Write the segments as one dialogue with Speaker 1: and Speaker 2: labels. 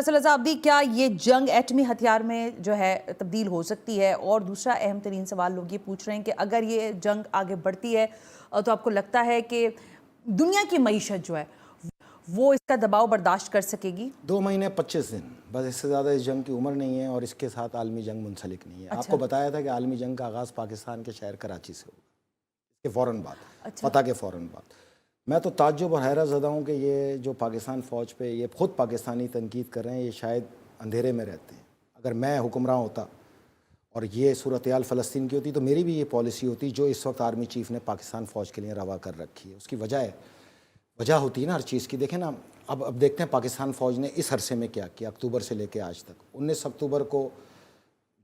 Speaker 1: فیصل رضا عابدی، کیا یہ جنگ ایٹمی ہتھیار میں جو ہے تبدیل ہو سکتی ہے؟ اور دوسرا اہم ترین سوال لوگ یہ پوچھ رہے ہیں کہ اگر یہ جنگ آگے بڑھتی ہے تو آپ کو لگتا ہے کہ دنیا کی معیشت جو ہے وہ اس کا دباؤ برداشت کر سکے گی؟
Speaker 2: 2 مہینے 25 دن، بس اس سے زیادہ اس جنگ کی عمر نہیں ہے، اور اس کے ساتھ عالمی جنگ منسلک نہیں ہے۔ آپ کو بتایا تھا کہ عالمی جنگ کا آغاز پاکستان کے شہر کراچی سے ہوگا، اس کے فوراً بعد، فتح کے فوراً بعد۔ میں تو تعجب اور حیرت زدہ ہوں کہ یہ جو پاکستان فوج پہ یہ خود پاکستانی تنقید کر رہے ہیں، یہ شاید اندھیرے میں رہتے ہیں۔ اگر میں حکمراں ہوتا اور یہ صورتحال فلسطین کی ہوتی تو میری بھی یہ پالیسی ہوتی جو اس وقت آرمی چیف نے پاکستان فوج کے لیے روا کر رکھی ہے۔ اس کی وجہ ہوتی ہے نا ہر چیز کی۔ دیکھیں نا، اب دیکھتے ہیں پاکستان فوج نے اس عرصے میں کیا کیا، اکتوبر سے لے کے آج تک۔ 19 اکتوبر کو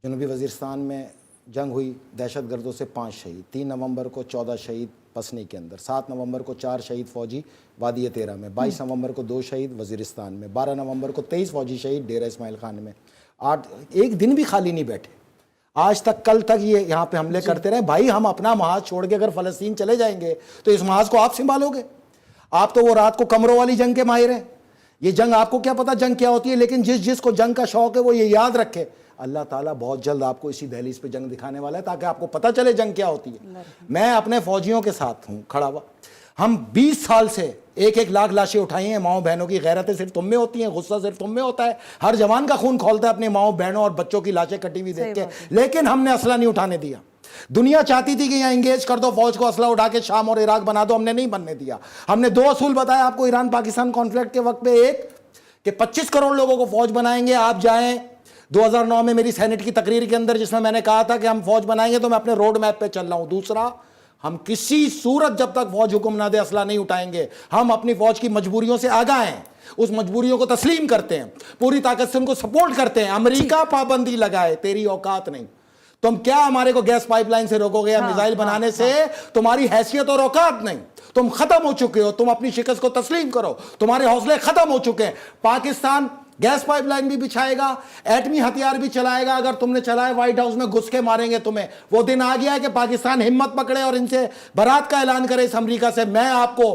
Speaker 2: جنوبی وزیرستان میں جنگ ہوئی، دہشت گردوں سے 5 شہید، 3 نومبر کو 14 شہید پسنی کے اندر، 7 نومبر کو 4 شہید فوجی وادی تیرہ میں، 22 نومبر کو 2 شہید وزیرستان میں، 12 نومبر کو 23 فوجی شہید ڈیرہ اسماعیل خان میں۔ ایک دن بھی خالی نہیں بیٹھے آج تک، کل تک یہ یہاں پہ حملے کرتے رہے۔ بھائی ہم اپنا محاذ چھوڑ کے اگر فلسطین چلے جائیں گے تو اس محاذ کو آپ سنبھالو گے؟ آپ تو وہ رات کو کمروں والی جنگ کے ماہر ہیں۔ یہ جنگ آپ کو کیا پتا جنگ کیا ہوتی ہے، لیکن جس کو جنگ کا شوق ہے وہ یہ یاد رکھے، اللہ تعالیٰ بہت جلد آپ کو اسی دہلیز پہ جنگ دکھانے والا ہے، تاکہ آپ کو پتہ چلے جنگ کیا ہوتی ہے۔ میں اپنے فوجیوں کے ساتھ ہوں کھڑا ہوا۔ ہم 20 سال سے 1 لاکھ لاشیں اٹھائی ہیں۔ ماؤں بہنوں کی غیرتیں صرف تم میں ہوتی ہیں، غصہ صرف تم میں ہوتا ہے۔ ہر جوان کا خون کھولتا ہے اپنے ماؤں بہنوں اور بچوں کی لاشیں کٹی ہوئی دیکھ کے، لیکن ہم نے اسلحہ نہیں اٹھانے دیا۔ دنیا چاہتی تھی کہ یہاں انگیج کر دو فوج کو، اسلحہ اٹھا کے شام اور عراق بنا دو، ہم نے نہیں بننے دیا۔ ہم نے 2 اصول بتایا آپ کو ایران پاکستان کانفلکٹ کے وقت پہ، ایک کہ 25 کروڑ لوگوں کو فوج بنائیں گے، آپ جائیں 2009 میں میری سینٹ کی تقریر کے اندر جس میں نے کہا تھا کہ ہم فوج بنائیں گے تو میں اپنے روڈ میپ پہ چل رہا ہوں۔ دوسرا، ہم کسی صورت جب تک فوج حکم نہ دے اسلحہ نہیں اٹھائیں گے۔ ہم اپنی فوج کی مجبوریوں سے آگاہ ہیں، اس مجبوریوں کو تسلیم کرتے ہیں، پوری طاقت سے ان کو سپورٹ کرتے ہیں۔ امریکہ پابندی لگائے، تیری اوقات نہیں۔ تم کیا ہمارے کو گیس پائپ لائن سے روکو گے یا میزائل بنانے سے؟ تمہاری حیثیت اور اوقات نہیں، تم ختم ہو چکے ہو۔ تم اپنی شکست کو تسلیم کرو، تمہارے حوصلے ختم ہو چکے ہیں۔ پاکستان گیس پائپ لائن بھی بچھائے گا، ایٹمی ہتھیار بھی چلائے گا، اگر تم نے چلائے وائٹ ہاؤس میں گھس کے ماریں گے تمہیں۔ وہ دن آ گیا ہے کہ پاکستان ہمت پکڑے اور ان سے برات کا اعلان کرے اس امریکہ سے۔ میں آپ کو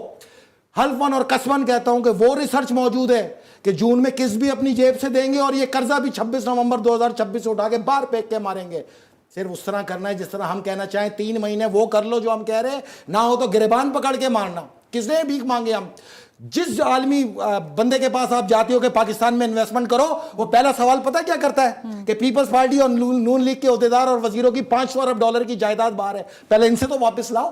Speaker 2: حلفاً اور قسماً کہتا ہوں کہ وہ ریسرچ موجود ہے کہ جون میں کس بھی اپنی جیب سے دیں گے، اور یہ قرضہ بھی 26 نومبر 2026 سے اٹھا کے باہر پھینک کے ماریں گے۔ صرف اس طرح کرنا ہے جس طرح ہم کہنا چاہیں 3 مہینے وہ کر لو جو ہم کہہ رہے ہیں، نہ ہو تو گریبان پکڑ کے مارنا۔ کس نے بھیک مانگے ہم؟ جس عالمی بندے کے پاس آپ جاتے ہو کہ پاکستان میں انویسٹمنٹ کرو، وہ پہلا سوال پتہ کیا کرتا ہے کہ پیپلز پارٹی اور نون لیگ کے عہدیدار اور وزیروں کی 500 ارب ڈالر کی جائیداد باہر ہے، پہلے ان سے تو واپس لاؤ،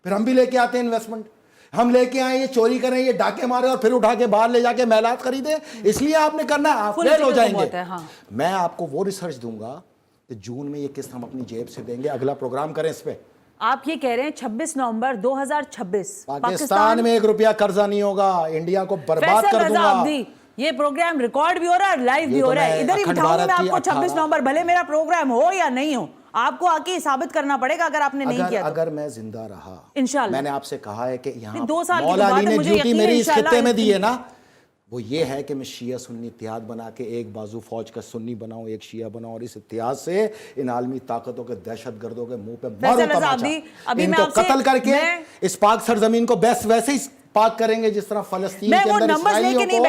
Speaker 2: پھر ہم بھی لے کے آتے ہیں انویسٹمنٹ۔ ہم لے کے آئیں، یہ چوری کریں، یہ ڈاکے مارے اور پھر اٹھا کے باہر لے جا کے محلات خریدیں، اس لیے آپ نے کرنا ہے، آپ فیل ہو جائیں گے۔ میں آپ کو وہ ریسرچ دوں گا کہ جون میں یہ قسط ہم اپنی جیب سے دیں گے۔ اگلا پروگرام کریں اس پہ۔
Speaker 1: آپ یہ کہہ رہے ہیں 26 نومبر 2026
Speaker 2: پاکستان میں 1 روپیہ قرضہ نہیں ہوگا، انڈیا کو برباد کر دوں گا۔
Speaker 1: یہ پروگرام ریکارڈ بھی ہو رہا ہے، لائیو بھی ہو رہا ہے، ادھر ہی بٹھاؤں گا میں آپ کو 26 نومبر، بھلے میرا پروگرام ہو یا نہیں ہو، آپ کو آ کے ثابت کرنا پڑے گا اگر آپ نے نہیں کیا تو۔
Speaker 2: اگر میں زندہ رہا،
Speaker 1: انشاءاللہ
Speaker 2: میں نے آپ سے کہا ہے کہ یہاں
Speaker 1: 2 سال
Speaker 2: مولا علی نے ڈیوٹی میری اس خطے میں دی ہے نا، وہ یہ ہے کہ میں شیعہ سنی اتحاد بنا کے ایک بازو فوج کا سنی بناؤں، ایک شیعہ بناؤں، اور اس اتحاد سے ان عالمی طاقتوں کے دہشت گردوں کے منہ پہ ماروں تماچا، ان کو قتل کر کے اس پاک سرزمین کو ویسے ہی پاک کریں گے جس طرح فلسطین کے اندر اسرائیلیوں کو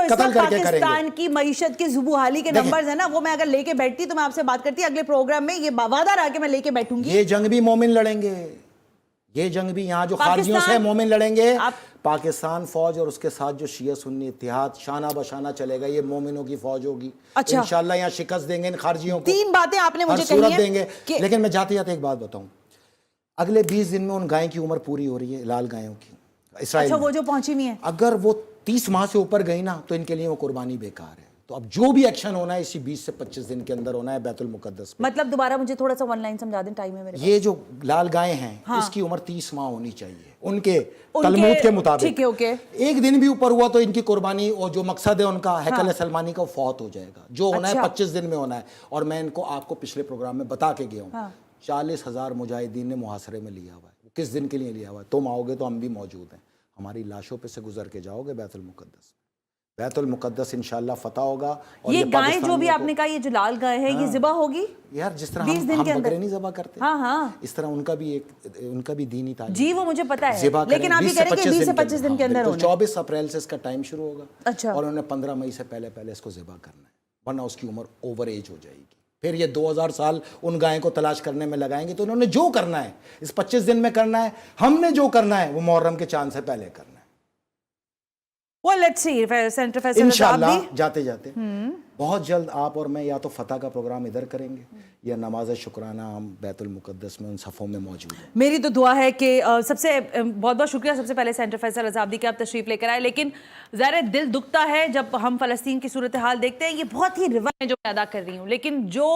Speaker 2: قتل کر کے کریں گے۔
Speaker 1: پاکستان کی معیشت کی زبوحالی کے نمبرز ہیں نا، وہ میں اگر لے کے بیٹھتی تو میں آپ سے بات کرتی اگلے پروگرام میں، یہ وعدہ رہا کہ میں لے کے بیٹھوں گی۔
Speaker 2: یہ جنگ بھی مومن لڑیں گے، یہ جنگ بھی یہاں جو خارجیوں سے مومن لڑیں گے۔ پاکستان فوج اور اس کے ساتھ جو شیعہ سنی اتحاد شانہ بشانہ چلے گا، یہ مومنوں کی فوج ہوگی۔ انشاءاللہ یہاں شکست دیں گے ان خارجیوں کو۔
Speaker 1: 3 باتیں آپ نے مجھے کہی ہیں
Speaker 2: دیں گے، لیکن میں جاتے جاتے ایک بات بتاؤں، اگلے 20 دن میں ان گائیں کی عمر پوری ہو رہی ہے، لال گایوں کی، اسرائیل
Speaker 1: وہ جو پہنچی ہوئی ہیں،
Speaker 2: اگر وہ 30 ماہ سے اوپر گئی نا تو ان کے لیے وہ قربانی بیکار ہے۔ تو اب جو بھی ایکشن ہونا ہے اسی 20 سے 25 دن کے اندر ہونا ہے بیت المقدس میں۔
Speaker 1: مطلب دوبارہ مجھے تھوڑا سا 1 لائن سمجھا دیں، ٹائم ہے میرے پاس۔
Speaker 2: یہ جو لال گائیں ہیں اس کی عمر 30 ماہ ہونی چاہیے ان کے تلمود کے مطابق۔ ایک دن بھی اوپر ہوا تو ان کی قربانی اور جو مقصد ہے ان کا ہیکل سلمانی کا فوت ہو جائے گا، جو ہونا ہے 25 دن میں ہونا ہے۔ اور میں ان کو آپ کو پچھلے پروگرام میں بتا کے گیا ہوں، 40,000 مجاہدین نے محاصرے میں لیا ہوا ہے۔ کس دن کے لیے لیا ہوا ہے؟ تم آؤ گے تو ہم بھی موجود ہیں، ہماری لاشوں پہ سے گزر کے جاؤ گے بیت المقدس۔ بیت المقدس انشاءاللہ فتح ہوگا. اور
Speaker 1: یہ گائے جو بھی
Speaker 2: پاکستانیوں
Speaker 1: آپ نے کہا یہ جو لال گائے ہے یہ ذبح ہوگی
Speaker 2: یار جس طرح
Speaker 1: 20 دن
Speaker 2: ہم
Speaker 1: کے اندر.
Speaker 2: بکرے نہیں ذبح کرتے,
Speaker 1: ہاں ہاں
Speaker 2: اس طرح ان کا بھی دینی تعلیم
Speaker 1: جی وہ مجھے پتا ہے,
Speaker 2: ذبح کریں.
Speaker 1: لیکن آپ یہ کہہ رہے ہیں کہ 20 سے 25 دن کے اندر ہونا.
Speaker 2: 24 اپریل سے اس کا ٹائم شروع ہوگا,
Speaker 1: اچھا,
Speaker 2: اور انہوں نے 15 مئی سے پہلے اس کو ذبح کرنا ہے, ورنہ اس کی عمر اوور ایج ہو جائے گی. پھر یہ 2000 سال ان گائے کو تلاش کرنے میں لگائیں گے. تو انہوں نے جو کرنا ہے اس 25 دن میں کرنا ہے, ہم نے جو کرنا ہے وہ محرم کے چاند سے پہلے کرنا ہے
Speaker 1: well let's see. Centre Faisal
Speaker 2: انشاءاللہ. جاتے جاتے بہت جلد آپ اور میں یا تو فتح کا پروگرام ادھر کریں گے یا نماز شکرانہ ہم بیت المقدس میں ان صفوں میں موجود ہیں.
Speaker 1: میری تو دعا ہے کہ سب سے بہت بہت شکریہ سب سے پہلے سینٹر فیصل عزابدی کہ آپ تشریف لے کر آئے. لیکن ظاہر ہے دل دکھتا ہے جب ہم فلسطین کی صورتحال دیکھتے ہیں. یہ بہت ہی روایت جو میں ادا کر رہی ہوں, لیکن جو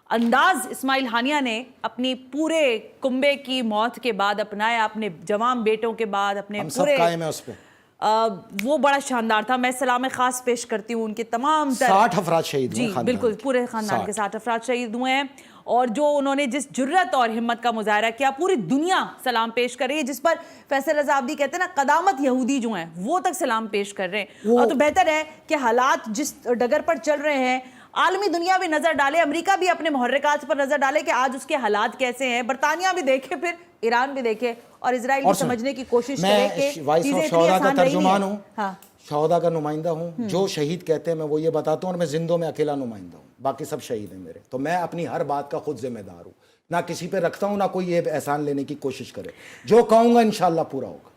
Speaker 1: انداز اسماعیل ہانیہ نے اپنی پورے کنبے کی موت کے بعد اپنایا, اپنے جوان بیٹوں کے بعد, اپنے
Speaker 2: ہم سب
Speaker 1: پورے
Speaker 2: قائم ہیں اس پہ,
Speaker 1: وہ بڑا شاندار تھا. میں سلام خاص پیش کرتی ہوں ان کے تمام
Speaker 2: 60 افراد شہید ہوئے.
Speaker 1: جی بالکل پورے خاندان کے 60 افراد شہید ہوئے ہیں, اور جو انہوں نے جس جرت اور ہمت کا مظاہرہ کیا پوری دنیا سلام پیش کر رہی ہے. جس پر فیصل عزابدی کہتے ہیں نا قدامت یہودی جو ہیں وہ تک سلام پیش کر رہے ہیں. اور تو بہتر ہے کہ حالات جس ڈگر پر چل رہے ہیں عالمی دنیا بھی نظر ڈالے, امریکہ بھی اپنے محرکات پر نظر ڈالے کہ آج اس کے حالات کیسے ہیں, برطانیہ بھی دیکھے, پھر ایران بھی دیکھے, اور اسرائیل بھی سمجھنے کی کوشش کرے کہ
Speaker 2: وائس آف شہداء کا ترجمان ہوں,
Speaker 1: ہاں
Speaker 2: شہداء کا نمائندہ ہوں. جو شہید کہتے ہیں میں وہ یہ بتاتا ہوں, اور میں زندوں میں اکیلا نمائندہ ہوں, باقی سب شہید ہیں میرے. تو میں اپنی ہر بات کا خود ذمہ دار ہوں, نہ کسی پہ رکھتا ہوں, نہ کوئی یہ احسان لینے کی کوشش کرے. جو کہوں گا انشاءاللہ پورا ہوگا.